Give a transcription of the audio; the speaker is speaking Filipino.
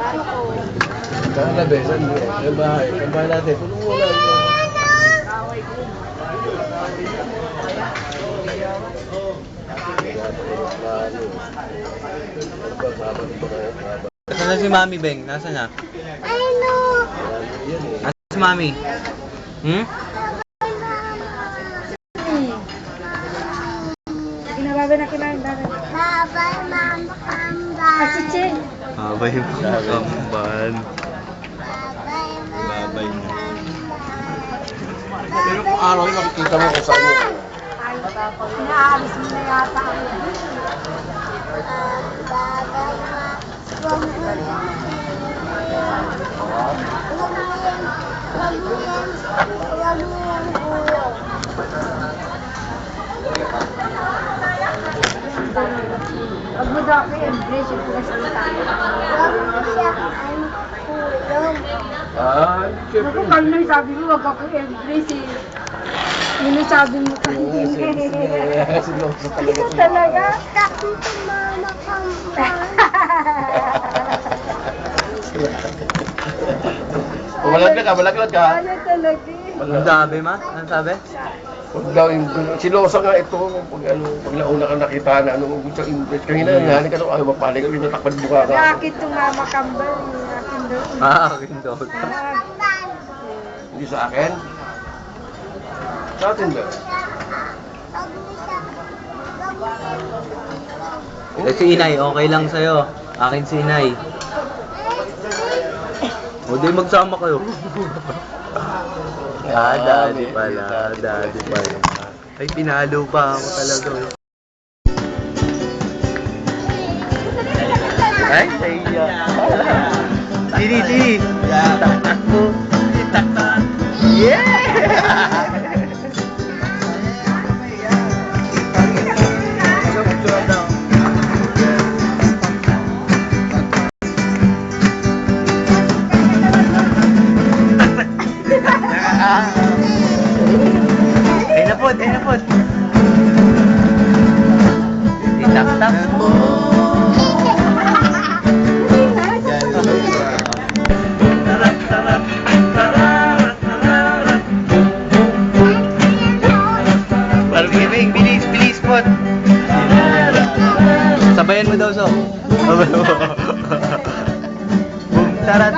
Saan na, be? Saan, be? Yung bahay. Yung bahay natin. Tulungan mo lang. Nasaan na si Mami Beng? Nasaan na? Ano? Nasaan si Mami? Hmm? Kinababa na kinain dami. Babay, mama, kamba. Asiche. Babay mo, kamban. Babay, mama. Babay mo. Pero kung araw yung makikita mo kung saan yun. Ay, inaalis mo na yata ako. Babay, ma. Huwag mo yan. Huwag mo yan. Huwag mo yan. Huwag mo yan, kuya. Huwag mo daw ako i-embrace yung pinasalitahan. Huwag mo siya ang kulong. Ah, Ako siyempre. kanina sabi mo, huwag ako i-embrace eh. Yun ang sabi mo kanina. Siloso talaga. Talaga? Kasi mama kamba. Malaglag ka. Ano talaga eh. Ang sabi, ma? Ano sabi? Huwag daw yung silosa nga ito. Pag nauna ka nakita na ano, gusto invest. Kanina, nangyari ka nung ayaw mapalik ka, natakpan buka ka. Akin itong mama kamba. Akin daw. Akin daw. Hindi sa akin? Sa atin ba? Eh, si Inay, okay lang sa'yo. Akin si Inay. O di magsama kayo. Daddy pala. Daddy pala. Ay, pinalo pa ako talaga. Ay, saya. Didi. Tak mo. Tak. Yeah! Ay na po. Itak-tak mo. Parang bilis po. Sabayan mo daw, so. Boom, tarat.